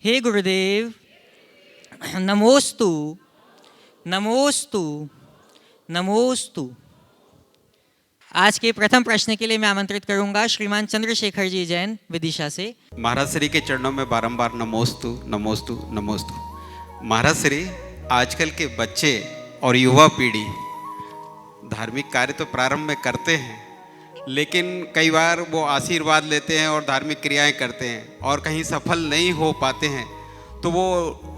हे गुरुदेव, नमोस्तु नमोस्तु नमोस्तु। आज के प्रथम प्रश्न के लिए मैं आमंत्रित करूंगा श्रीमान चंद्रशेखर जी जैन विदिशा से। महाराज श्री के चरणों में बारंबार नमोस्तु नमोस्तु नमोस्तु। महाराज श्री, आजकल के बच्चे और युवा पीढ़ी धार्मिक कार्य तो प्रारंभ में करते हैं, लेकिन कई बार वो आशीर्वाद लेते हैं और धार्मिक क्रियाएं करते हैं और कहीं सफल नहीं हो पाते हैं, तो वो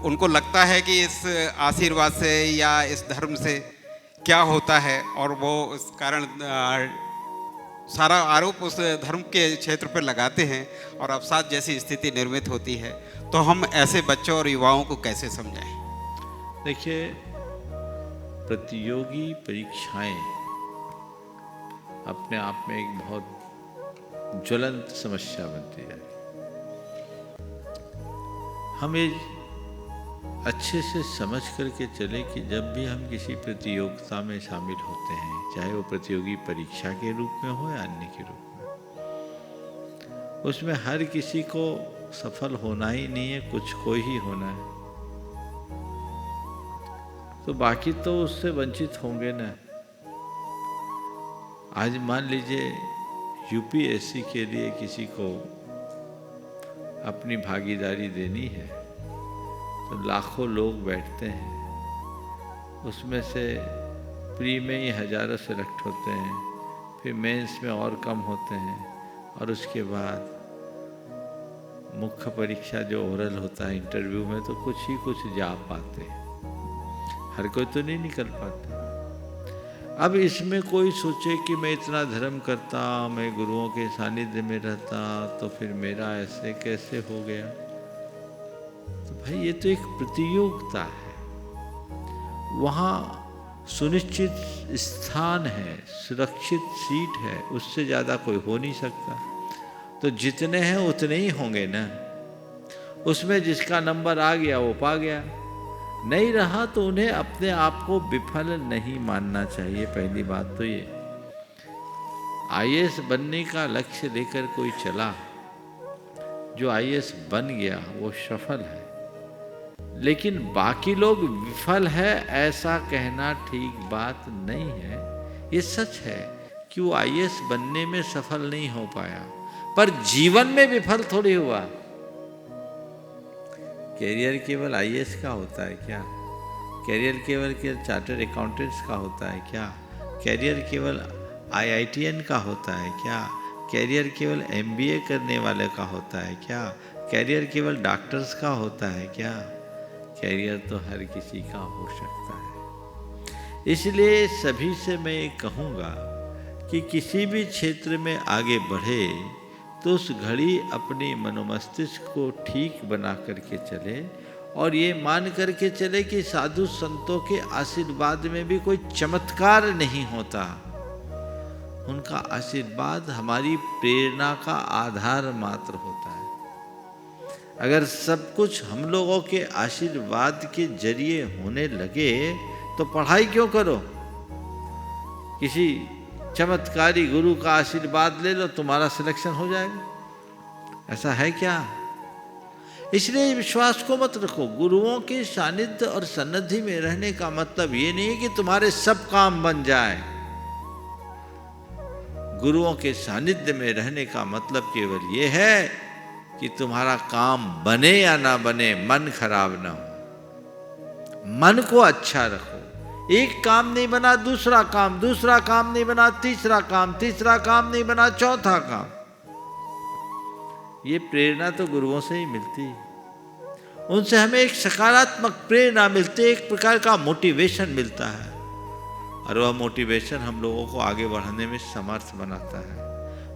उनको लगता है कि इस आशीर्वाद से या इस धर्म से क्या होता है, और वो इस कारण सारा आरोप उस धर्म के क्षेत्र पर लगाते हैं और अवसाद जैसी स्थिति निर्मित होती है। तो हम ऐसे बच्चों और युवाओं को कैसे समझाएं? देखिए, प्रतियोगी परीक्षाएं अपने आप में एक बहुत ज्वलंत समस्या बनती है। हम ये अच्छे से समझ करके चले कि जब भी हम किसी प्रतियोगिता में शामिल होते हैं, चाहे वो प्रतियोगी परीक्षा के रूप में हो या अन्य के रूप में, उसमें हर किसी को सफल होना ही नहीं है, कुछ को ही होना है। तो बाकी तो उससे वंचित होंगे ना। आज मान लीजिए यूपीएससी के लिए किसी को अपनी भागीदारी देनी है, तो लाखों लोग बैठते हैं, उसमें से प्री में ही हजारों सेलेक्ट होते हैं, फिर मेंस में और कम होते हैं, और उसके बाद मुख्य परीक्षा जो ओरल होता है इंटरव्यू में, तो कुछ ही कुछ जा पाते हैं, हर कोई तो नहीं निकल पाता। अब इसमें कोई सोचे कि मैं इतना धर्म करता, मैं गुरुओं के सानिध्य में रहता, तो फिर मेरा ऐसे कैसे हो गया। तो भाई ये तो एक प्रतियोगिता है, वहाँ सुनिश्चित स्थान है, सुरक्षित सीट है, उससे ज़्यादा कोई हो नहीं सकता। तो जितने हैं उतने ही होंगे ना। उसमें जिसका नंबर आ गया वो पा गया, नहीं रहा तो उन्हें अपने आप को विफल नहीं मानना चाहिए। पहली बात तो ये, आईएएस बनने का लक्ष्य लेकर कोई चला, जो आईएएस बन गया वो सफल है, लेकिन बाकी लोग विफल है ऐसा कहना ठीक बात नहीं है। ये सच है कि वो आईएएस बनने में सफल नहीं हो पाया, पर जीवन में विफल थोड़ी हुआ। कैरियर केवल आईएएस का होता है क्या? कैरियर केवल चार्टर्ड अकाउंटेंट्स का होता है क्या? कैरियर केवल आईआईटीएन का होता है क्या? कैरियर केवल एमबीए करने वाले का होता है क्या? कैरियर केवल डॉक्टर्स का होता है क्या? कैरियर तो हर किसी का हो सकता है। इसलिए सभी से मैं कहूँगा कि किसी भी क्षेत्र में आगे बढ़े तो उस घड़ी अपनी मनोमस्तिष्क को ठीक बना करके चले, और ये मान करके चले कि साधु संतों के आशीर्वाद में भी कोई चमत्कार नहीं होता। उनका आशीर्वाद हमारी प्रेरणा का आधार मात्र होता है। अगर सब कुछ हम लोगों के आशीर्वाद के जरिए होने लगे तो पढ़ाई क्यों करो? किसी चमत्कारी गुरु का आशीर्वाद ले लो, तुम्हारा सिलेक्शन हो जाएगा। ऐसा है क्या? इसलिए विश्वास को मत रखो। गुरुओं के सानिध्य और सन्निधि में रहने का मतलब ये नहीं है कि तुम्हारे सब काम बन जाए। गुरुओं के सानिध्य में रहने का मतलब केवल ये है कि तुम्हारा काम बने या ना बने, मन खराब ना हो। मन को अच्छा रखो। एक काम नहीं बना दूसरा काम, दूसरा काम नहीं बना तीसरा काम, तीसरा काम नहीं बना चौथा काम। ये प्रेरणा तो गुरुओं से ही मिलती है। उनसे हमें एक सकारात्मक प्रेरणा मिलती है, एक प्रकार का मोटिवेशन मिलता है, और वह मोटिवेशन हम लोगों को आगे बढ़ाने में समर्थ बनाता है।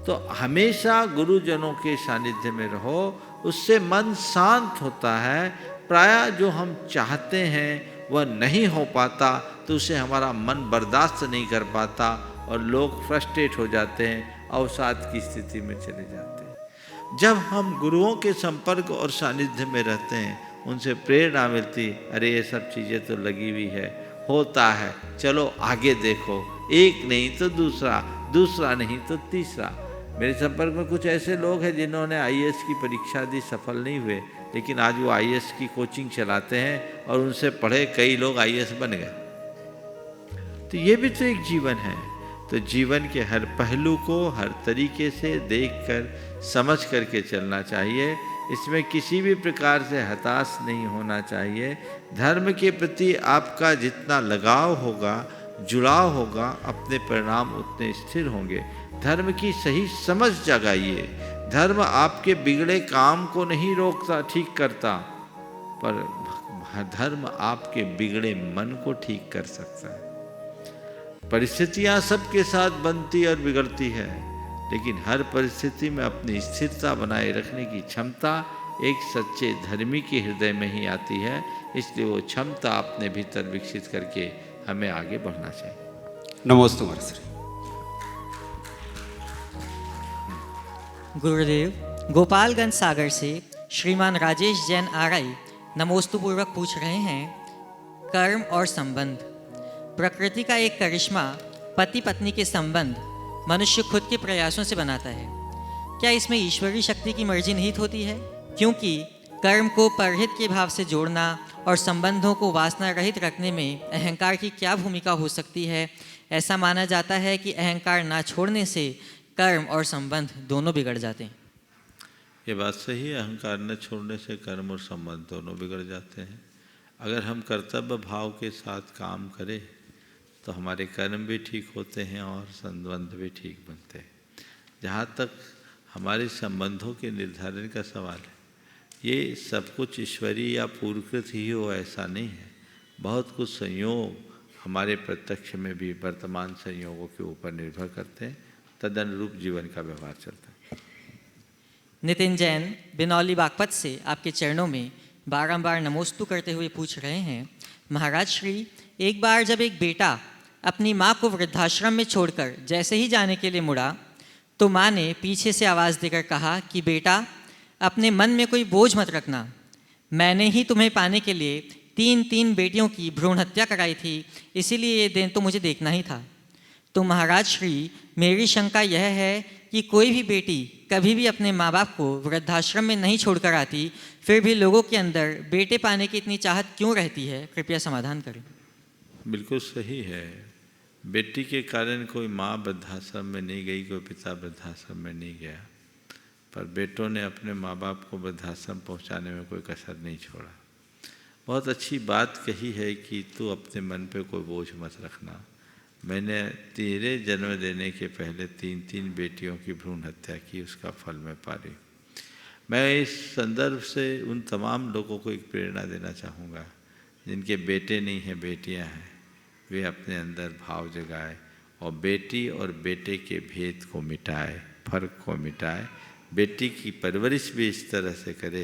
तो हमेशा गुरुजनों के सानिध्य में रहो, उससे मन शांत होता है। प्रायः जो हम चाहते हैं वह नहीं हो पाता, तो उसे हमारा मन बर्दाश्त नहीं कर पाता और लोग फ्रस्ट्रेट हो जाते हैं, अवसाद की स्थिति में चले जाते हैं। जब हम गुरुओं के संपर्क और सानिध्य में रहते हैं, उनसे प्रेरणा मिलती, अरे ये सब चीज़ें तो लगी हुई है, होता है, चलो आगे देखो, एक नहीं तो दूसरा, दूसरा नहीं तो तीसरा। मेरे संपर्क में कुछ ऐसे लोग हैं जिन्होंने आईएएस की परीक्षा दी, सफल नहीं हुए, लेकिन आज वो आईएएस की कोचिंग चलाते हैं और उनसे पढ़े कई लोग आईएएस बन गए। तो ये भी तो एक जीवन है। तो जीवन के हर पहलू को हर तरीके से देखकर समझ करके चलना चाहिए। इसमें किसी भी प्रकार से हताश नहीं होना चाहिए। धर्म के प्रति आपका जितना लगाव होगा, जुड़ाव होगा, अपने परिणाम उतने स्थिर होंगे। धर्म की सही समझ जगाइए। धर्म आपके बिगड़े काम को नहीं रोकता, ठीक करता, पर धर्म आपके बिगड़े मन को ठीक कर सकता है। परिस्थितियां सबके साथ बनती और बिगड़ती है, लेकिन हर परिस्थिति में अपनी स्थिरता बनाए रखने की क्षमता एक सच्चे धर्मी के हृदय में ही आती है। इसलिए वो क्षमता अपने भीतर विकसित करके हमें आगे बढ़ना चाहिए। नमोस्तु महर्षि। गुरुदेव, गोपालगंज सागर से श्रीमान राजेश जैन आरआई नमोस्तु पूर्वक पूछ रहे हैं, कर्म और संबंध। प्रकृति का एक करिश्मा पति पत्नी के संबंध मनुष्य खुद के प्रयासों से बनाता है। क्या इसमें ईश्वरीय शक्ति की मर्जी निहित होती है? क्योंकि कर्म को परहित के भाव से जोड़ना और संबंधों को वासना रहित रखने में अहंकार की क्या भूमिका हो सकती है? ऐसा माना जाता है कि अहंकार ना छोड़ने से कर्म और संबंध दोनों बिगड़ जाते हैं। ये बात सही है। अहंकार न छोड़ने से कर्म और संबंध दोनों बिगड़ जाते हैं। अगर हम कर्तव्य भाव के साथ काम करें तो हमारे कर्म भी ठीक होते हैं और संबंध भी ठीक बनते हैं। जहाँ तक हमारे संबंधों के निर्धारण का सवाल है, ये सब कुछ ईश्वरीय या पूर्वकृत ही हो ऐसा नहीं है। बहुत कुछ संयोग हमारे प्रत्यक्ष में भी वर्तमान संयोगों के ऊपर निर्भर करते हैं, तदनुरूप जीवन का व्यवहार चलता है। नितिन जैन बिनौली बागपत से आपके चरणों में बारंबार नमोस्तु करते हुए पूछ रहे हैं, महाराज श्री, एक बार जब एक बेटा अपनी माँ को वृद्धाश्रम में छोड़कर जैसे ही जाने के लिए मुड़ा तो माँ ने पीछे से आवाज़ देकर कहा कि बेटा, अपने मन में कोई बोझ मत रखना, मैंने ही तुम्हें पाने के लिए 3 बेटियों की भ्रूण हत्या कराई थी, इसीलिए ये दिन तो मुझे देखना ही था। तो महाराज श्री, मेरी शंका यह है कि कोई भी बेटी कभी भी अपने माँ बाप को वृद्धाश्रम में नहीं छोड़कर आती, फिर भी लोगों के अंदर बेटे पाने की इतनी चाहत क्यों रहती है? कृपया समाधान करें। बिल्कुल सही है। बेटी के कारण कोई माँ वृद्धाश्रम में नहीं गई, कोई पिता वृद्धाश्रम में नहीं गया, पर बेटों ने अपने माँ बाप को वृद्धाश्रम पहुँचाने में कोई कसर नहीं छोड़ा। बहुत अच्छी बात कही है कि तू अपने मन पे कोई बोझ मत रखना। मैंने तेरे जन्म देने के पहले 3 बेटियों की भ्रूण हत्या की, उसका फल मैं पा रही। मैं इस संदर्भ से उन तमाम लोगों को एक प्रेरणा देना चाहूँगा जिनके बेटे नहीं हैं, बेटियाँ हैं। वे अपने अंदर भाव जगाए और बेटी और बेटे के भेद को मिटाए, फर्क को मिटाए। बेटी की परवरिश भी इस तरह से करे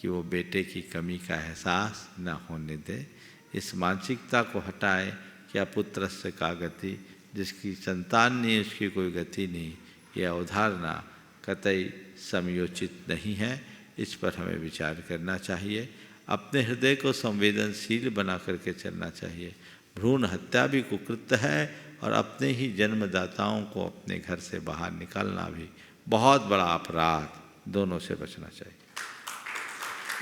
कि वो बेटे की कमी का एहसास न होने दे। इस मानसिकता को हटाए कि अपुत्रस्य का गति, जिसकी संतान नहीं उसकी कोई गति नहीं, यह अवधारणा कतई समयोचित नहीं है। इस पर हमें विचार करना चाहिए। अपने हृदय को संवेदनशील बना करके चलना चाहिए। भ्रूण हत्या भी कुकृत्य है और अपने ही जन्मदाताओं को अपने घर से बाहर निकालना भी बहुत बड़ा अपराध। दोनों से बचना चाहिए।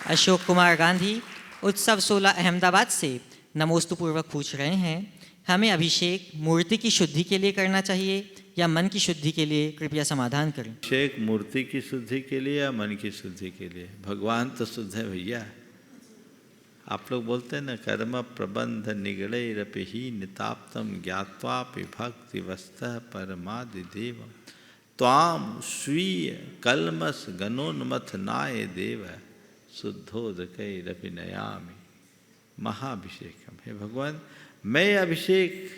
अशोक कुमार गांधी उत्सव 16 अहमदाबाद से नमोस्तु पूर्वक पूछ रहे हैं, हमें अभिषेक मूर्ति की शुद्धि के लिए करना चाहिए या मन की शुद्धि के लिए? कृपया समाधान करें। अभिषेक मूर्ति की शुद्धि के लिए या मन की शुद्धि के लिए? भगवान तो शुद्ध है भैया। आप लोग बोलते हैं ना, कर्म प्रबंध निगड़ैरपि ही निताप्तम ज्ञात्वापि भक्ति वस्तः परमादिदेव त्वाम स्वीय कलमस गणोन्मथ नाय देव शुद्धोदकैरपि नयामि महाभिषेकम। हे भगवान, मैं अभिषेक,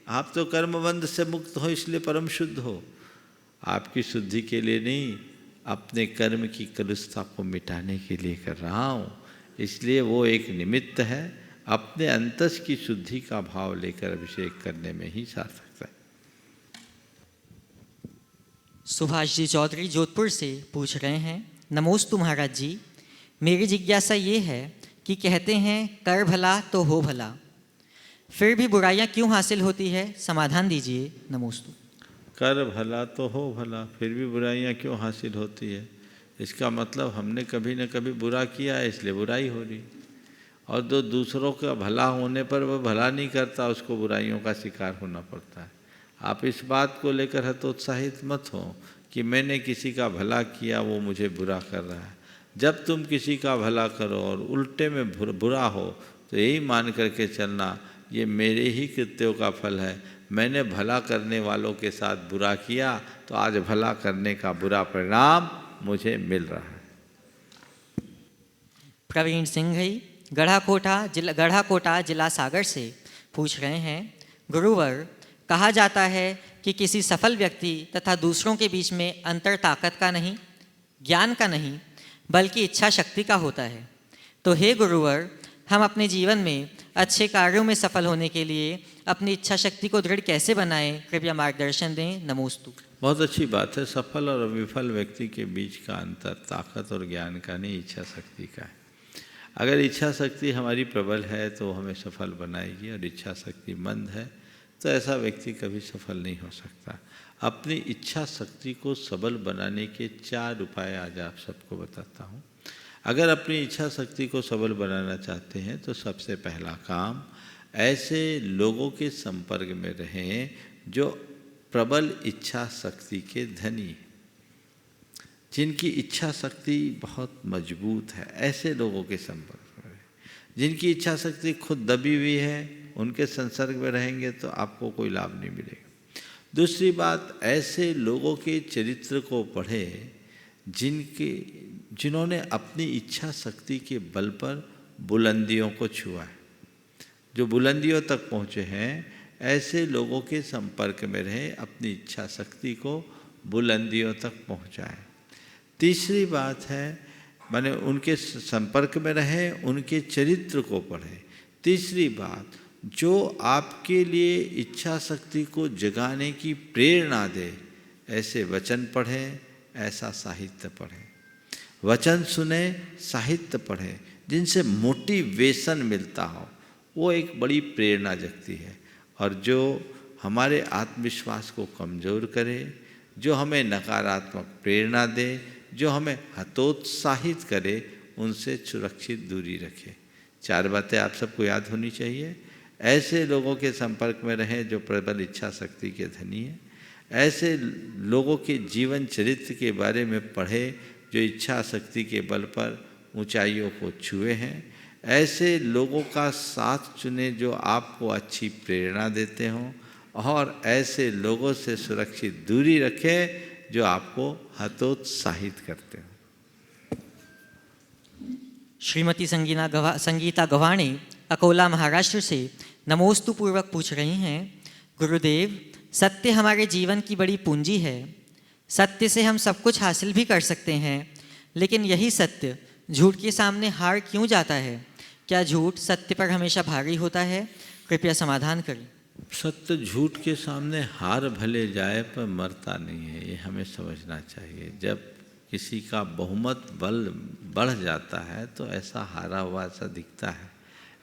आप तो कर्मबंध से मुक्त हो इसलिए परम शुद्ध हो। आपकी शुद्धि के लिए नहीं, अपने कर्म की कलुषता को मिटाने के लिए कर रहा हूँ। इसलिए वो एक निमित्त है। अपने अंतस की शुद्धि का भाव लेकर अभिषेक करने में ही सार्थक है। सुभाष जी चौधरी जोधपुर से पूछ रहे हैं, नमोस्तु महाराज जी, मेरी जिज्ञासा ये है कि कहते हैं कर भला तो हो भला, फिर भी बुराइयां क्यों हासिल होती है? समाधान दीजिए। नमोस्तु। कर भला तो हो भला, फिर भी बुराइयां क्यों हासिल होती है? इसका मतलब हमने कभी न कभी बुरा किया है, इसलिए बुराई हो रही। और जो दूसरों का भला होने पर वह भला नहीं करता, उसको बुराइयों का शिकार होना पड़ता है। आप इस बात को लेकर हतोत्साहित मत हो कि मैंने किसी का भला किया, वो मुझे बुरा कर रहा है। जब तुम किसी का भला करो और उल्टे में बुरा हो, तो यही मान करके चलना, ये मेरे ही कृत्यों का फल है। मैंने भला करने वालों के साथ बुरा किया, तो आज भला करने का बुरा परिणाम मुझे मिल रहा है। प्रवीण सिंह भाई गढ़ाकोटा जिला सागर से पूछ रहे हैं, गुरुवर, कहा जाता है कि किसी सफल व्यक्ति तथा दूसरों के बीच में अंतर ताकत का नहीं, ज्ञान का नहीं, बल्कि इच्छा शक्ति का होता है। तो हे गुरुवर, हम अपने जीवन में अच्छे कार्यों में सफल होने के लिए अपनी इच्छा शक्ति को दृढ़ कैसे बनाएं? कृपया मार्गदर्शन दें। नमोस्तु। बहुत अच्छी बात है। सफल और विफल व्यक्ति के बीच का अंतर ताकत और ज्ञान का नहीं, इच्छा शक्ति का है। अगर इच्छा शक्ति हमारी प्रबल है तो हमें सफल बनाएगी, और इच्छा शक्ति मंद है तो ऐसा व्यक्ति कभी सफल नहीं हो सकता। अपनी इच्छा शक्ति को सबल बनाने के 4 उपाय आज आप सबको बताता हूँ। अगर अपनी इच्छा शक्ति को सबल बनाना चाहते हैं तो सबसे पहला काम, ऐसे लोगों के संपर्क में रहें जो प्रबल इच्छा शक्ति के धनी हैं, जिनकी इच्छा शक्ति बहुत मजबूत है। ऐसे लोगों के संपर्क में रहें। जिनकी इच्छा शक्ति खुद दबी हुई है, उनके संसर्ग में रहेंगे तो आपको कोई लाभ नहीं मिलेगा। दूसरी बात, ऐसे लोगों के चरित्र को पढ़ें जिन्होंने अपनी इच्छा शक्ति के बल पर बुलंदियों को छुआ है, जो बुलंदियों तक पहुँचे हैं। ऐसे लोगों के संपर्क में रहें, अपनी इच्छा शक्ति को बुलंदियों तक पहुँचाएं। तीसरी बात है, माने उनके संपर्क में रहें, उनके चरित्र को पढ़ें। तीसरी बात, जो आपके लिए इच्छा शक्ति को जगाने की प्रेरणा दे, ऐसे वचन पढ़ें, ऐसा साहित्य पढ़ें। वचन सुने, साहित्य पढ़ें, जिनसे मोटिवेशन मिलता हो, वो एक बड़ी प्रेरणा जगती है। और जो हमारे आत्मविश्वास को कमज़ोर करे, जो हमें नकारात्मक प्रेरणा दे, जो हमें हतोत्साहित करे, उनसे सुरक्षित दूरी रखें। 4 बातें आप सबको याद होनी चाहिए। ऐसे लोगों के संपर्क में रहें जो प्रबल इच्छा शक्ति के धनी हैं। ऐसे लोगों के जीवन चरित्र के बारे में पढ़ें जो इच्छा शक्ति के बल पर ऊंचाइयों को छुए हैं। ऐसे लोगों का साथ चुने जो आपको अच्छी प्रेरणा देते हों, और ऐसे लोगों से सुरक्षित दूरी रखें जो आपको हतोत्साहित करते हों। श्रीमती संगीता गव्हाणे अकोला महाराष्ट्र से नमोस्तु पूर्वक पूछ रही हैं, गुरुदेव, सत्य हमारे जीवन की बड़ी पूंजी है। सत्य से हम सब कुछ हासिल भी कर सकते हैं, लेकिन यही सत्य झूठ के सामने हार क्यों जाता है? क्या झूठ सत्य पर हमेशा भारी होता है? कृपया समाधान करें। सत्य झूठ के सामने हार भले जाए पर मरता नहीं है, ये हमें समझना चाहिए। जब किसी का बहुमत बल बढ़ जाता है तो ऐसा हारा हुआ सा दिखता है,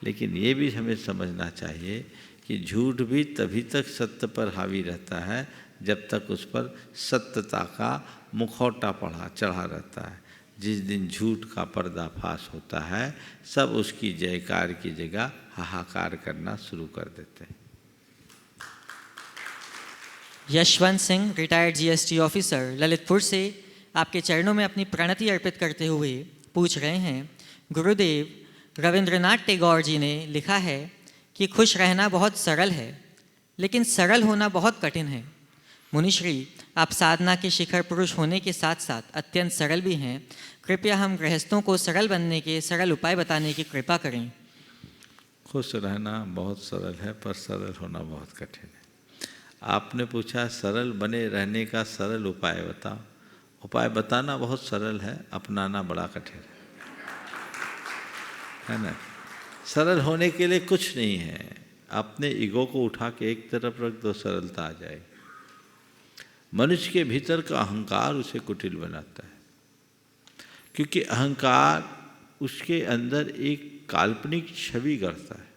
लेकिन ये भी हमें समझना चाहिए कि झूठ भी तभी तक सत्य पर हावी रहता है जब तक उस पर सत्यता का मुखौटा चढ़ा रहता है। जिस दिन झूठ का पर्दाफाश होता है, सब उसकी जयकार की जगह हाहाकार करना शुरू कर देते हैं। Yashwant Singh, retired GST officer, Lalitpur से आपके चरणों में अपनी प्रणति अर्पित करते हुए पूछ रहे हैं, गुरुदेव, रविंद्रनाथ टैगोर जी ने लिखा है कि खुश रहना बहुत सरल है, लेकिन सरल होना बहुत कठिन है। मुनिश्री, आप साधना के शिखर पुरुष होने के साथ साथ अत्यंत सरल भी हैं। कृपया हम गृहस्थों को सरल बनने के सरल उपाय बताने की कृपा करें। खुश रहना बहुत सरल है, पर सरल होना बहुत कठिन है। आपने पूछा सरल बने रहने का सरल उपाय बताओ। उपाय बताना बहुत सरल है, अपनाना बड़ा कठिन है ना। सरल होने के लिए कुछ नहीं है, अपने ईगो को उठा के एक तरफ रख दो, सरलता आ जाएगी। मनुष्य के भीतर का अहंकार उसे कुटिल बनाता है, क्योंकि अहंकार उसके अंदर एक काल्पनिक छवि गढ़ता है।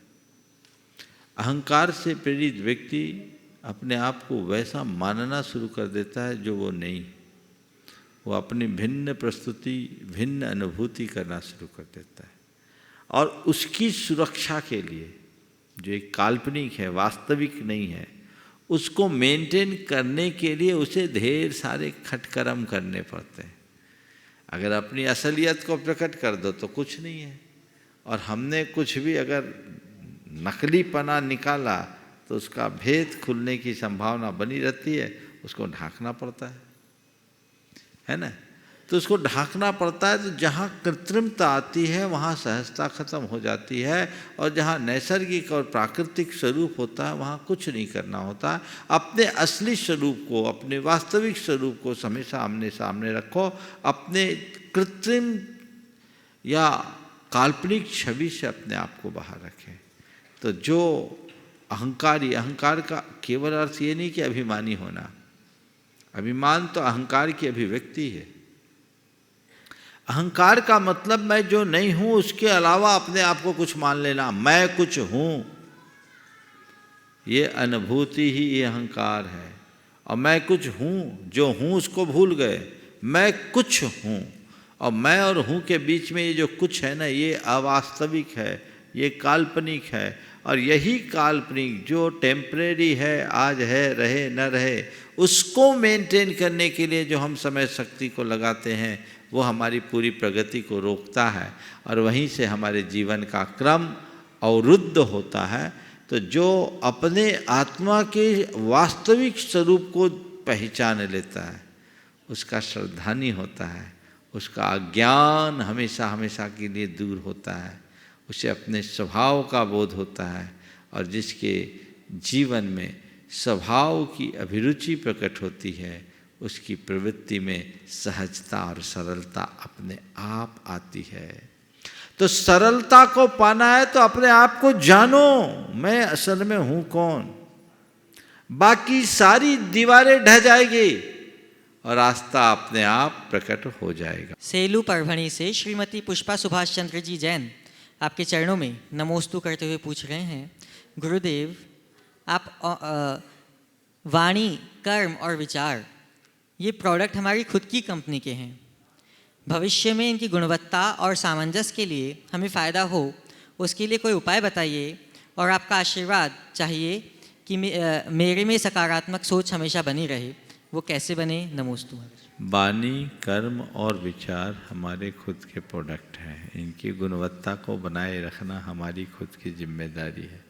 अहंकार से प्रेरित व्यक्ति अपने आप को वैसा मानना शुरू कर देता है जो वो नहीं। वो अपनी भिन्न प्रस्तुति, भिन्न अनुभूति करना शुरू कर देता है। और उसकी सुरक्षा के लिए, जो एक काल्पनिक है, वास्तविक नहीं है, उसको मेंटेन करने के लिए उसे ढेर सारे खटकर्म करने पड़ते हैं। अगर अपनी असलियत को प्रकट कर दो तो कुछ नहीं है, और हमने कुछ भी अगर नकलीपना निकाला तो उसका भेद खुलने की संभावना बनी रहती है, उसको ढांकना पड़ता है ना। तो उसको ढांकना पड़ता है। तो जहाँ कृत्रिमता आती है वहाँ सहजता खत्म हो जाती है, और जहाँ नैसर्गिक और प्राकृतिक स्वरूप होता है वहाँ कुछ नहीं करना होता। अपने असली स्वरूप को, अपने वास्तविक स्वरूप को हमेशा आमने सामने रखो, अपने कृत्रिम या काल्पनिक छवि से अपने आप को बाहर रखें। तो जो अहंकारी, अहंकार का केवल अर्थ ये नहीं कि अभिमानी होना, अभिमान तो अहंकार की अभिव्यक्ति है। अहंकार का मतलब मैं जो नहीं हूं उसके अलावा अपने आप को कुछ मान लेना, मैं कुछ हूं, ये अनुभूति ही ये अहंकार है। और मैं कुछ हूं, जो हूं उसको भूल गए, मैं कुछ हूं। और मैं और हूं के बीच में ये जो कुछ है ना, ये अवास्तविक है, ये काल्पनिक है। और यही काल्पनिक जो टेम्परेरी है, आज है, रहे न रहे, उसको मेंटेन करने के लिए जो हम समय शक्ति को लगाते हैं, वो हमारी पूरी प्रगति को रोकता है, और वहीं से हमारे जीवन का क्रम अवरुद्ध होता है। तो जो अपने आत्मा के वास्तविक स्वरूप को पहचान लेता है, उसका श्रद्धानी होता है, उसका अज्ञान हमेशा हमेशा के लिए दूर होता है, उसे अपने स्वभाव का बोध होता है। और जिसके जीवन में स्वभाव की अभिरुचि प्रकट होती है, उसकी प्रवृत्ति में सहजता और सरलता अपने आप आती है। तो सरलता को पाना है तो अपने आप को जानो, मैं असल में हूं कौन। बाकी सारी दीवारें ढह जाएगी और रास्ता अपने आप प्रकट हो जाएगा। सेलू परभणी से श्रीमती पुष्पा सुभाष चंद्र जी जैन आपके चरणों में नमोस्तु करते हुए पूछ रहे हैं, गुरुदेव आप वाणी, कर्म और विचार, ये प्रोडक्ट हमारी खुद की कंपनी के हैं। भविष्य में इनकी गुणवत्ता और सामंजस्य के लिए हमें फ़ायदा हो, उसके लिए कोई उपाय बताइए, और आपका आशीर्वाद चाहिए कि मेरे में सकारात्मक सोच हमेशा बनी रहे। वो कैसे बने? नमोस्तु। वाणी, कर्म और विचार हमारे खुद के प्रोडक्ट हैं। इनकी गुणवत्ता को बनाए रखना हमारी खुद की जिम्मेदारी है,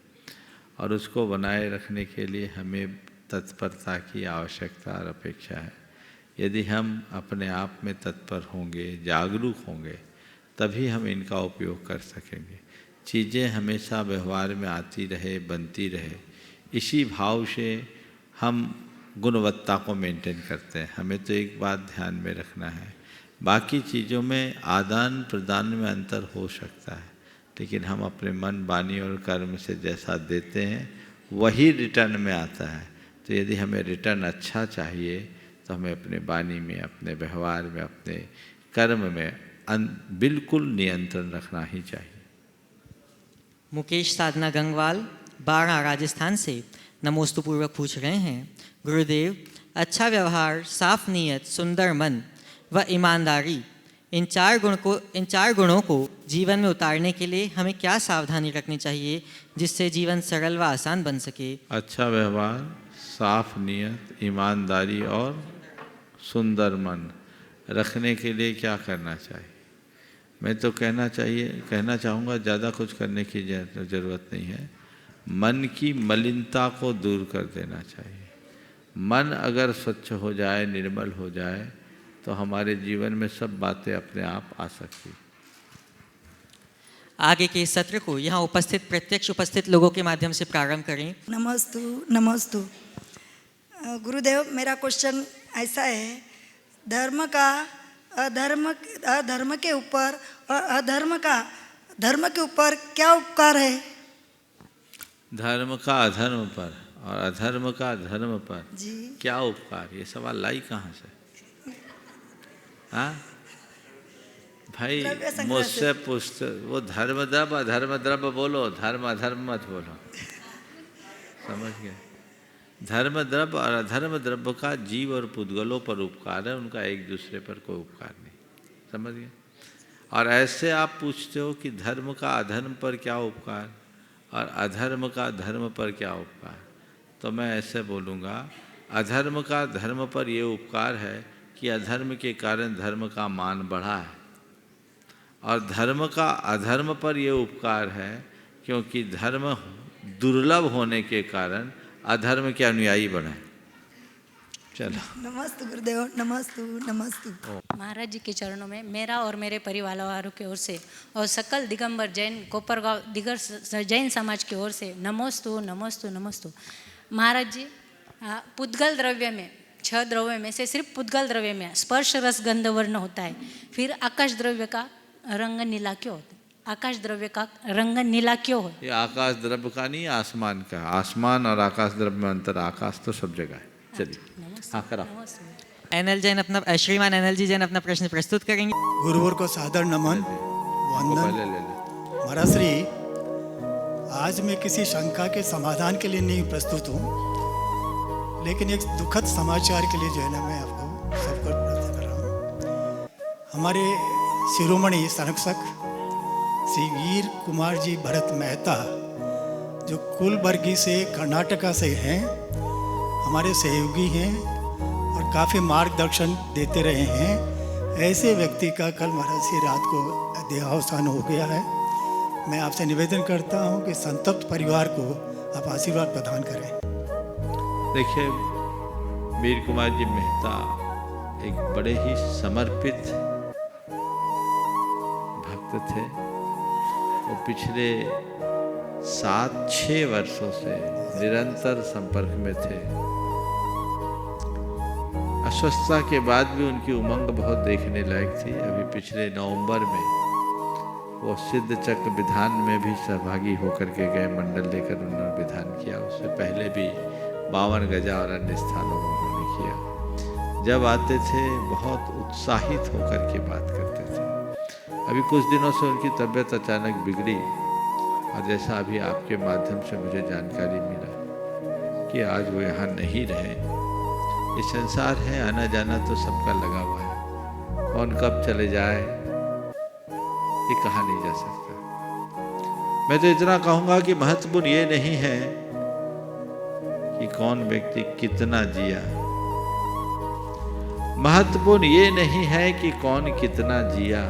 और उसको बनाए रखने के लिए हमें तत्परता की आवश्यकता और अपेक्षा है। यदि हम अपने आप में तत्पर होंगे, जागरूक होंगे, तभी हम इनका उपयोग कर सकेंगे। चीज़ें हमेशा व्यवहार में आती रहे, बनती रहे, इसी भाव से हम गुणवत्ता को मेंटेन करते हैं। हमें तो एक बात ध्यान में रखना है, बाकी चीज़ों में आदान प्रदान में अंतर हो सकता है, लेकिन हम अपने मन, वाणी और कर्म से जैसा देते हैं वही रिटर्न में आता है। तो यदि हमें रिटर्न अच्छा चाहिए तो हमें अपने वाणी में, अपने व्यवहार में, अपने कर्म में बिल्कुल नियंत्रण रखना ही चाहिए। मुकेश साधना गंगवाल बारा राजस्थान से नमोस्तु पूर्वक पूछ रहे हैं, गुरुदेव अच्छा व्यवहार, साफ नीयत, सुंदर मन व ईमानदारी, इन चार गुणों को जीवन में उतारने के लिए हमें क्या सावधानी रखनी चाहिए जिससे जीवन सरल व आसान बन सके? अच्छा व्यवहार, साफ नीयत, ईमानदारी और सुंदर मन रखने के लिए क्या करना चाहिए? मैं तो कहना चाहूँगा ज़्यादा कुछ करने की ज़रूरत नहीं है। मन की मलिनता को दूर कर देना चाहिए। मन अगर स्वच्छ हो जाए, निर्मल हो जाए, तो हमारे जीवन में सब बातें अपने आप आ सकती। आगे के सत्र को यहाँ उपस्थित प्रत्यक्ष उपस्थित लोगों के माध्यम से प्रारंभ करें। नमस्तु नमस्तु। गुरुदेव, मेरा क्वेश्चन ऐसा है, धर्म का अधर्म के ऊपर और अधर्म का धर्म के ऊपर क्या उपकार है? धर्म का अधर्म पर और अधर्म का धर्म पर जी क्या उपकार? ये सवाल लाई कहाँ से? हाँ भाई, मुझसे पूछते, वो धर्म अधर्म बोलो, धर्म अधर्म मत बोलो। समझ गए? धर्म द्रव्य और अधर्म द्रव्य का जीव और पुद्गलों पर उपकार है, उनका एक दूसरे पर कोई उपकार नहीं। समझ गए? और ऐसे आप पूछते हो कि धर्म का अधर्म पर क्या उपकार और अधर्म का धर्म पर क्या उपकार, तो मैं ऐसे बोलूँगा, अधर्म का धर्म पर ये उपकार है कि अधर्म के कारण धर्म का मान बढ़ा है, और धर्म का अधर्म पर ये उपकार है क्योंकि धर्म दुर्लभ होने के कारण अधर्म के अनुयायी बने। चलो, नमस्ते गुरुदेव, नमस्तु नमस्तु। महाराज जी के चरणों में मेरा और मेरे परिवार वालों की ओर से और सकल दिगंबर जैन कोपरगांव दिगर जैन समाज की ओर से नमोस्तु नमोस्तु नमोस्तु। महाराज जी, पुद्गल द्रव्य में 6 द्रव्य में से सिर्फ पुद्गल द्रव्य में स्पर्श रस गंध वर्ण होता है, फिर आकाश द्रव्य का रंग नीला क्यों होता है? आकाश द्रव्य का रंग नीला क्यों है? ये आकाश द्रव्य का नहीं, आसमान का। आसमान और आकाश द्रव्य में अंतर, आकाश तो सब जगह है। चलिए, हाँ कराओ। एनएल जैन अपना श्रीमान एनएल जी जैन अपना प्रश्न प्रस्तुत करेंगे। गुरुवर को सादर नमन वो वंदन। पहले ले ले। महाराज श्री, आज मैं किसी शंका के समाधान के लिए नहीं प्रस्तुत हूँ, लेकिन एक दुखद समाचार के लिए जो है ना, मैं आपको सबको प्रस्तुत कर रहा हूँ। हमारे शिरोमणि संरक्षक श्री वीर कुमार जी भरत मेहता, जो कुलबर्गी से कर्नाटका से हैं, हमारे सहयोगी हैं और काफ़ी मार्गदर्शन देते रहे हैं। ऐसे व्यक्ति का कल महाराज से रात को देहावसान हो गया है। मैं आपसे निवेदन करता हूं कि संतप्त परिवार को आप आशीर्वाद प्रदान करें। देखिए, वीर कुमार जी मेहता एक बड़े ही समर्पित भक्त थे। वो पिछले 7-6 वर्षों से निरंतर संपर्क में थे। अस्वस्थता के बाद भी उनकी उमंग बहुत देखने लायक थी। अभी पिछले नवंबर में वो सिद्ध चक्र विधान में भी सहभागी होकर के गए, मंडल लेकर उन्होंने विधान किया। उससे पहले भी 52 गजा और अन्य स्थानों में उन्होंने किया। जब आते थे बहुत उत्साहित होकर के बात करते थे। अभी कुछ दिनों से उनकी तबीयत अचानक बिगड़ी और जैसा अभी आपके माध्यम से मुझे जानकारी मिला कि आज वो यहाँ नहीं रहे। ये संसार है, आना जाना तो सबका लगा हुआ है। कौन कब चले जाए ये कहा नहीं जा सकता। मैं तो इतना कहूँगा कि महत्वपूर्ण ये नहीं है कि कौन व्यक्ति कितना जिया, महत्वपूर्ण ये नहीं है कि कौन कितना जिया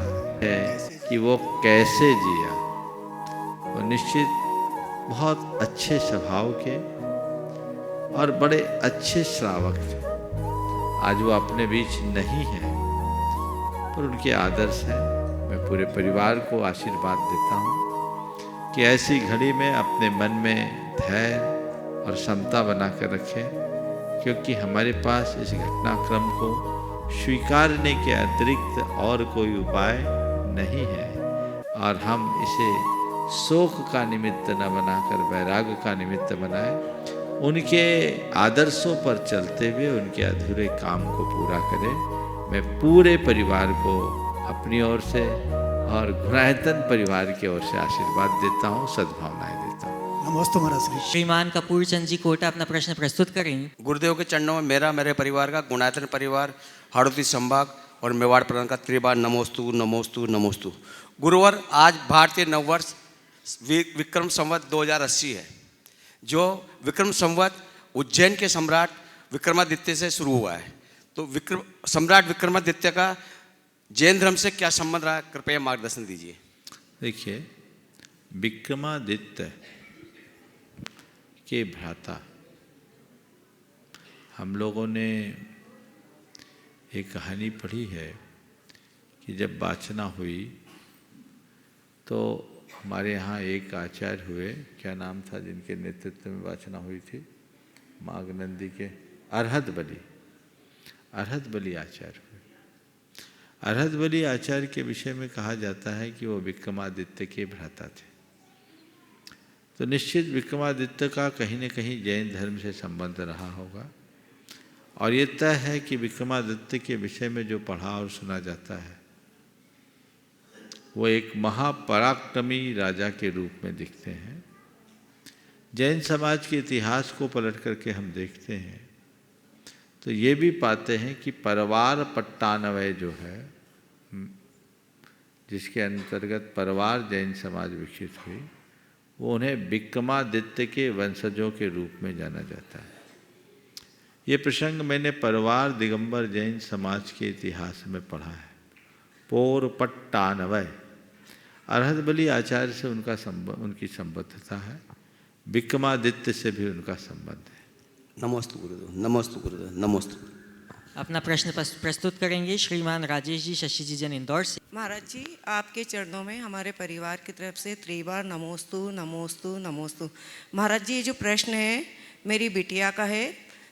है कि वो कैसे जिया। वो निश्चित बहुत अच्छे स्वभाव के और बड़े अच्छे श्रावक थे। आज वो अपने बीच नहीं है, पर उनके आदर्श हैं। मैं पूरे परिवार को आशीर्वाद देता हूँ कि ऐसी घड़ी में अपने मन में धैर्य और क्षमता बना कर रखें, क्योंकि हमारे पास इस घटनाक्रम को स्वीकारने के अतिरिक्त और कोई उपाय नहीं है, और हम इसे शोक का निमित्त न बनाकर वैराग्य का निमित्त बनाएं। उनके आदर्शों पर चलते हुए उनके अधूरे काम को पूरा करें। मैं पूरे परिवार को अपनी ओर से और गुणायतन परिवार की ओर से आशीर्वाद देता हूँ, सद्भावनाएं देता हूँ। नमस्ते महाराज श्री। श्रीमान कपूर चंद जी कोटा अपना प्रश्न प्रस्तुत करेंगे। गुरुदेव के चरणों में मेरा, मेरे परिवार का, गुणायतन परिवार, हाड़ौती संभाग और मेवाड़ प्रधान का त्रिबार नमोस्तु नमोस्तु नमोस्तु। गुरुवर, आज भारतीय नववर्ष विक्रम संवत 2080 है, जो विक्रम संवत उज्जैन के सम्राट विक्रमादित्य से शुरू हुआ है। तो सम्राट विक्रमादित्य का जैन धर्म से क्या संबंध रहा, कृपया मार्गदर्शन दीजिए। देखिए, विक्रमादित्य के भ्राता, हम लोगों ने एक कहानी पढ़ी है कि जब वाचना हुई तो हमारे यहाँ एक आचार्य हुए, क्या नाम था जिनके नेतृत्व में वाचना हुई थी, मागनंदी के, अरहत बली आचार्य हुए। अरहत बली आचार्य के विषय में कहा जाता है कि वो विक्रमादित्य के भ्राता थे। तो निश्चित विक्रमादित्य का कहीं न कहीं जैन धर्म से संबंध रहा होगा, और ये तय है कि विक्रमादित्य के विषय में जो पढ़ा और सुना जाता है वो एक महापराक्रमी राजा के रूप में दिखते हैं, जैन समाज के इतिहास को पलट करके हम देखते हैं तो ये भी पाते हैं कि परवार पट्टानवय जो है, जिसके अंतर्गत परवार जैन समाज विकसित हुई, वो उन्हें विक्रमादित्य के वंशजों के रूप में जाना जाता है। ये प्रसंग मैंने परवार दिगंबर जैन समाज के इतिहास में पढ़ा है। पौरपट्टानवय, अरहत बलि आचार्य से उनकी संबद्धता है, विक्रमादित्य से भी उनका संबंध है। नमोस्तु गुरुदेव, नमोस्तु गुरुदेव, नमोस्तु। अपना प्रश्न प्रस्तुत करेंगे श्रीमान राजेश जी शशि जी जन इंदौर से। महाराज जी, आपके चरणों में हमारे परिवार की तरफ से त्रिबार नमोस्तु नमोस्तु नमोस्तु। महाराज जी, ये जो प्रश्न है मेरी बिटिया का है,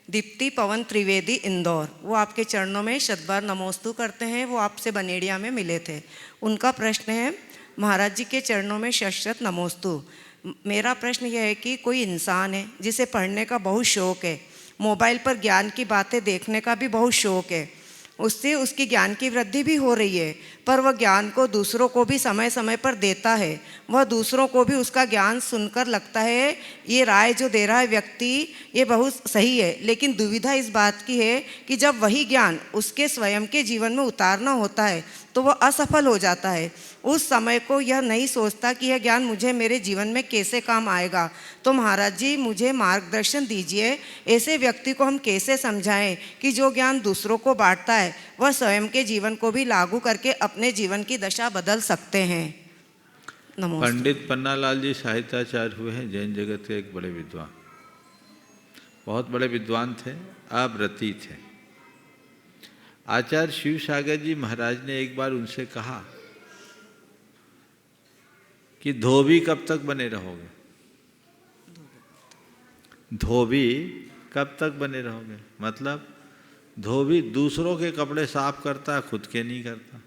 दीप्ति पवन त्रिवेदी इंदौर। वो आपके चरणों में शतबार नमोस्तु करते हैं। वो आपसे बनेड़िया में मिले थे। उनका प्रश्न है, महाराज जी के चरणों में शत नमोस्तु। मेरा प्रश्न यह है कि कोई इंसान है जिसे पढ़ने का बहुत शौक़ है, मोबाइल पर ज्ञान की बातें देखने का भी बहुत शौक़ है, उससे उसकी ज्ञान की वृद्धि भी हो रही है, पर वह ज्ञान को दूसरों को भी समय समय पर देता है। वह दूसरों को भी उसका ज्ञान सुनकर लगता है ये राय जो दे रहा है व्यक्ति ये बहुत सही है, लेकिन दुविधा इस बात की है कि जब वही ज्ञान उसके स्वयं के जीवन में उतारना होता है तो वह असफल हो जाता है। उस समय को यह नहीं सोचता कि यह ज्ञान मुझे मेरे जीवन में कैसे काम आएगा। तो महाराज जी, मुझे मार्गदर्शन दीजिए, ऐसे व्यक्ति को हम कैसे समझाएं कि जो ज्ञान दूसरों को बांटता है वह स्वयं के जीवन को भी लागू करके अपने जीवन की दशा बदल सकते हैं। नमस्ते। पंडित पन्नालाल जी साहित्याचार्य हुए हैं, जैन जगत के एक बड़े विद्वान, बहुत बड़े विद्वान थे, अव्रती थे। आचार्य शिव सागर जी महाराज ने एक बार उनसे कहा कि धोबी कब तक बने रहोगे? धोबी कब तक बने रहोगे? मतलब धोबी दूसरों के कपड़े साफ करता है, खुद के नहीं करता।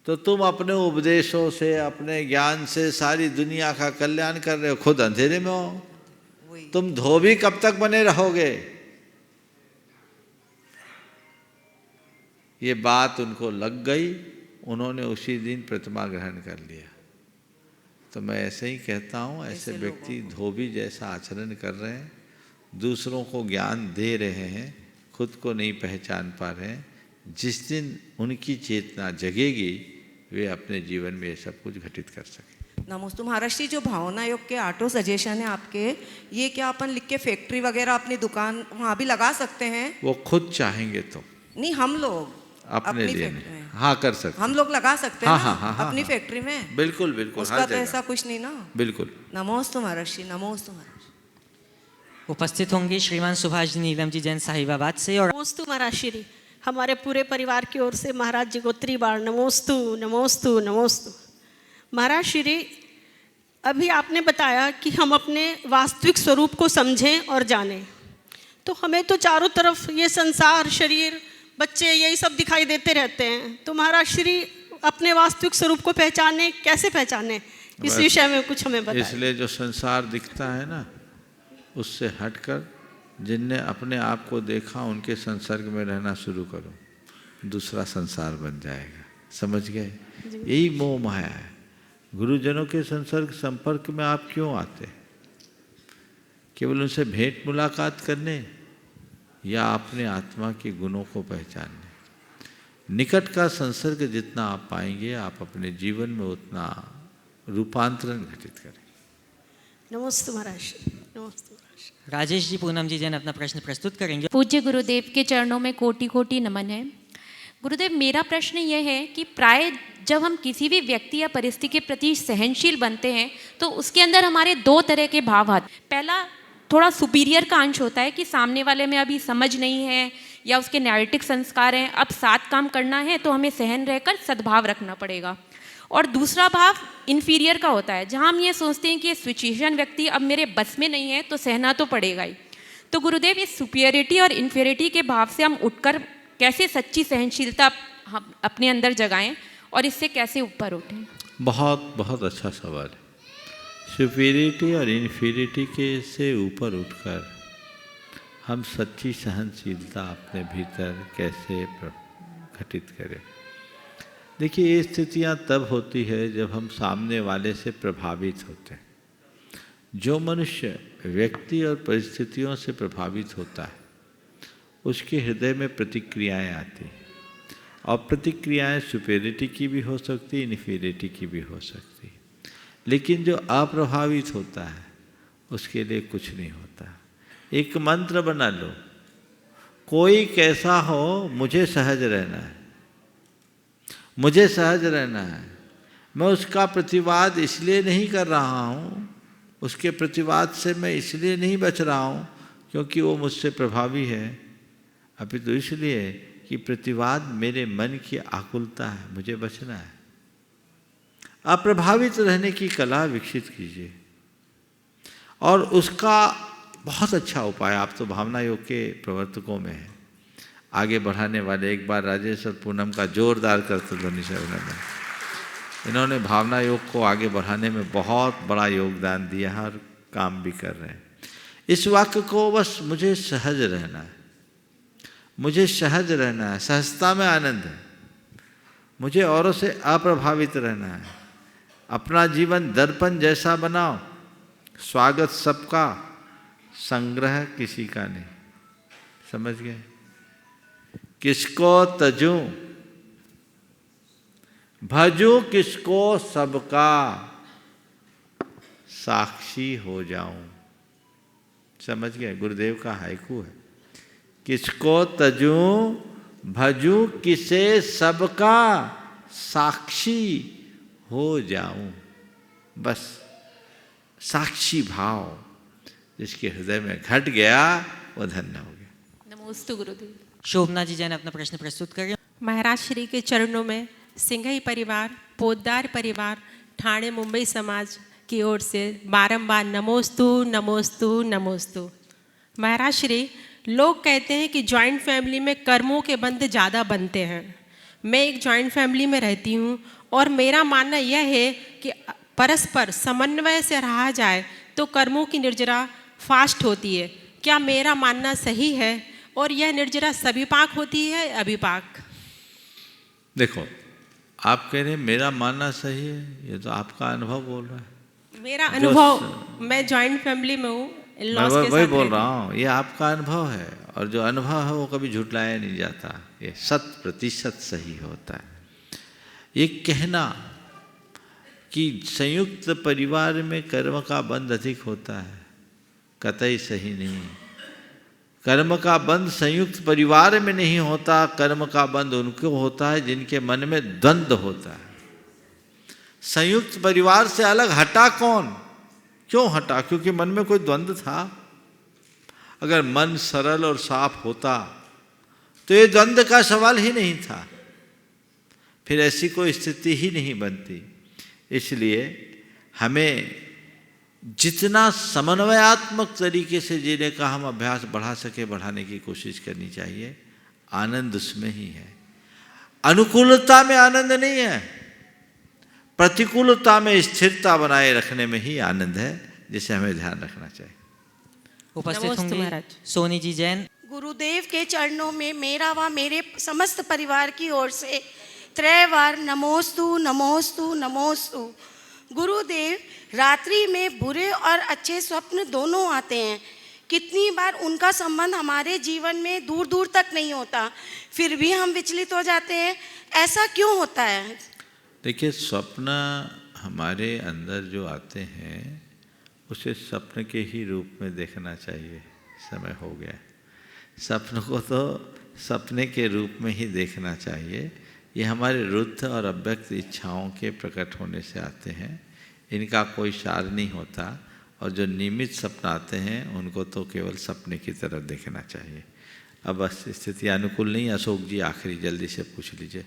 तो तुम अपने उपदेशों से, अपने ज्ञान से सारी दुनिया का कल्याण कर रहे हो, खुद अंधेरे में हो। तुम धोबी कब तक बने रहोगे? ये बात उनको लग गई, उन्होंने उसी दिन प्रतिमा ग्रहण कर लिया। तो मैं ऐसे ही कहता हूँ, ऐसे व्यक्ति धोबी जैसा आचरण कर रहे हैं, दूसरों को ज्ञान दे रहे हैं, खुद को नहीं पहचान पा रहे हैं। जिस दिन उनकी चेतना जगेगी वे अपने जीवन में ये सब कुछ घटित कर सकें। नमस्ते महाराज जी, जो भावना योग के ऑटो सजेशन है आपके, ये क्या अपन लिख के फैक्ट्री वगैरह अपनी दुकान वहाँ भी लगा सकते हैं? वो खुद चाहेंगे तो नहीं, हम लोग अपने लिए नहीं, हाँ कर सकते, हम लोग लगा सकते हैं हाँ, ना? हाँ, हाँ, हाँ, अपनी हाँ, फैक्ट्री में। बिल्कुल बिल्कुल, उसका हर तो जगह। ऐसा कुछ नहीं ना। बिल्कुल। नमोस्तु महाराज जी, नमोस्तु महाराज। उपस्थित होंगे श्रीमान सुभाष जी नीलम जी जैन साहिबाबाद से। और नमोस्तु महाराज श्री, हमारे पूरे परिवार की ओर से महाराज जी को त्रिबार नमोस्तु नमोस्तु नमोस्तु। महाराज श्री, अभी आपने बताया कि हम अपने वास्तविक स्वरूप को समझें और जानें, तो हमें तो चारों तरफ ये संसार, शरीर, बच्चे, यही सब दिखाई देते रहते हैं। तो महाराज श्री, अपने वास्तविक स्वरूप को पहचाने, कैसे पहचाने, इस विषय में कुछ हमें बताएं। इसलिए जो संसार दिखता है ना, उससे हटकर जिनने अपने आप को देखा उनके संसर्ग में रहना शुरू करो, दूसरा संसार बन जाएगा। समझ गए? यही मोह माया है। गुरुजनों के संपर्क में आप क्यों आते? केवल उनसे भेंट मुलाकात करने या अपने आत्मा के गुणों को पहचानने? निकट का संसर्ग जितना आप पाएंगे, आप अपने जीवन में उतना रूपांतरण घटित करें। नमस्ते महाराज, नमस्ते। राजेश जी पूनम जी जैन अपना प्रश्न प्रस्तुत करेंगे। पूज्य गुरुदेव के चरणों में कोटि कोटि नमन है। गुरुदेव, मेरा प्रश्न यह है कि प्राय जब हम किसी भी व्यक्ति या परिस्थिति के प्रति सहनशील बनते हैं तो उसके अंदर हमारे दो तरह के भाव आते हैं। पहला थोड़ा सुपीरियर का अंश होता है कि सामने वाले में अभी समझ नहीं है या उसके नैरेटिक संस्कार हैं, अब साथ काम करना है तो हमें सहन रहकर सद्भाव रखना पड़ेगा। और दूसरा भाव इन्फीरियर का होता है, जहाँ हम ये सोचते हैं कि ये सिचुएशन व्यक्ति अब मेरे बस में नहीं है तो सहना तो पड़ेगा ही। तो गुरुदेव, इस सुपीरियरिटी और इन्फीरियरिटी के भाव से हम उठकर कैसे सच्ची सहनशीलता हम अपने अंदर जगाएं और इससे कैसे ऊपर उठें? बहुत बहुत अच्छा सवाल है। सुपीरियरिटी और इन्फीरियरिटी के से ऊपर उठकर हम सच्ची सहनशीलता अपने भीतर कैसे घटित करें? देखिए, ये स्थितियाँ तब होती है जब हम सामने वाले से प्रभावित होते हैं। जो मनुष्य व्यक्ति और परिस्थितियों से प्रभावित होता है उसके हृदय में प्रतिक्रियाएं आती हैं, और प्रतिक्रियाएं सुपेरिटी की भी हो सकती, इन्फीरियरिटी की भी हो सकती। लेकिन जो अप्रभावित होता है उसके लिए कुछ नहीं होता। एक मंत्र बना लो, कोई कैसा हो मुझे सहज रहना है, मुझे सहज रहना है। मैं उसका प्रतिवाद इसलिए नहीं कर रहा हूँ, उसके प्रतिवाद से मैं इसलिए नहीं बच रहा हूँ क्योंकि वो मुझसे प्रभावी है, अभी तो इसलिए कि प्रतिवाद मेरे मन की आकुलता है, मुझे बचना है। अप्रभावित रहने की कला विकसित कीजिए, और उसका बहुत अच्छा उपाय, आप तो भावना योग के प्रवर्तकों में हैं, आगे बढ़ाने वाले। एक बार राजेश और पूनम का जोरदार करतध्वनि से इन्होंने भावना योग को आगे बढ़ाने में बहुत बड़ा योगदान दिया है और काम भी कर रहे हैं। इस वाक्य को बस मुझे सहज रहना है, मुझे सहज रहना है, सहजता में आनंद है, मुझे औरों से अप्रभावित रहना है, अपना जीवन दर्पण जैसा बनाओ, स्वागत सबका, संग्रह किसी का नहीं। समझ गए? किसको तजूं, भजूं किसको सबका, साक्षी हो जाऊं। समझ गए? गुरुदेव का हाइकू है। किसको तजूं, भजूं किसे सबका, साक्षी हो जाऊं। बस साक्षी भाव जिसके हृदय में घट गया वो धन्य हो गया। नमोस्तु गुरुदेव। शोभना जी जैन अपना प्रश्न प्रस्तुत करें। महाराज श्री के चरणों में सिंघई परिवार, पोद्दार परिवार, ठाणे मुंबई समाज की ओर से बारंबार नमोस्तु नमोस्तु नमोस्तु। महाराज श्री, लोग कहते हैं कि जॉइंट फैमिली में कर्मों के बंध ज़्यादा बनते हैं। मैं एक जॉइंट फैमिली में रहती हूँ और मेरा मानना यह है कि परस्पर समन्वय से रहा जाए तो कर्मों की निर्जरा फास्ट होती है। क्या मेरा मानना सही है? और यह निर्जरा सविपाक होती है अभिपाक? देखो, आप कह रहे हैं मेरा मानना सही है, ये तो आपका अनुभव बोल रहा है। मेरा अनुभव, मैं जॉइंट फैमिली में हूँ, मैं वही बोल रहा हूँ, ये आपका अनुभव है, और जो अनुभव है वो कभी झुटलाया नहीं जाता, ये 100% सही होता है। ये कहना कि संयुक्त परिवार में कर्म का बंध अधिक होता है, कतई सही नहीं। कर्म का बंध संयुक्त परिवार में नहीं होता, कर्म का बंध उनको होता है जिनके मन में द्वंद्व होता है। संयुक्त परिवार से अलग हटा कौन? क्यों हटा? क्योंकि मन में कोई द्वंद्व था। अगर मन सरल और साफ होता तो ये द्वंद्व का सवाल ही नहीं था, फिर ऐसी कोई स्थिति ही नहीं बनती। इसलिए हमें जितना समन्वयात्मक तरीके से जीने का हम अभ्यास बढ़ा सके बढ़ाने की कोशिश करनी चाहिए। आनंद उसमें ही है। अनुकूलता में आनंद नहीं है, प्रतिकूलता में स्थिरता बनाए रखने में ही आनंद है, जिसे हमें ध्यान रखना चाहिए। उपस्थित होंगे सोनी जी जैन। गुरुदेव के चरणों में मेरा व मेरे समस्त परिवार की ओर से त्रैवार नमोस्तु नमोस्तु नमोस्तु। गुरुदेव, रात्रि में बुरे और अच्छे स्वप्न दोनों आते हैं। कितनी बार उनका संबंध हमारे जीवन में दूर दूर तक नहीं होता, फिर भी हम विचलित हो जाते हैं। ऐसा क्यों होता है? देखिए, स्वप्न हमारे अंदर जो आते हैं उसे स्वप्न के ही रूप में देखना चाहिए। समय हो गया। स्वप्न को तो सपने के रूप में ही देखना चाहिए। ये हमारे रुद्ध और अव्यक्त इच्छाओं के प्रकट होने से आते हैं, इनका कोई सार नहीं होता। और जो नियमित सपना आते हैं उनको तो केवल सपने की तरह देखना चाहिए। अब बस स्थिति अनुकूल नहीं। अशोक जी आखिरी जल्दी से पूछ लीजिए।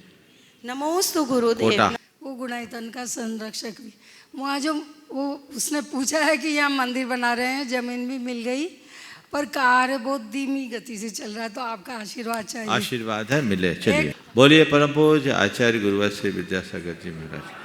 नमोस्तु गुरुदेव। वो गुणायतन का संरक्षक भी वहाँ जो वो उसने पूछा है कि यहाँ मंदिर बना रहे हैं, जमीन भी मिल गई, पर कार्य बहुत धीमी गति से चल रहा है, तो आपका आशीर्वाद चाहिए। आशीर्वाद है, मिले। चलिए बोलिए परम पूज्य आचार्य गुरुवर श्री विद्यासागर जी महाराज।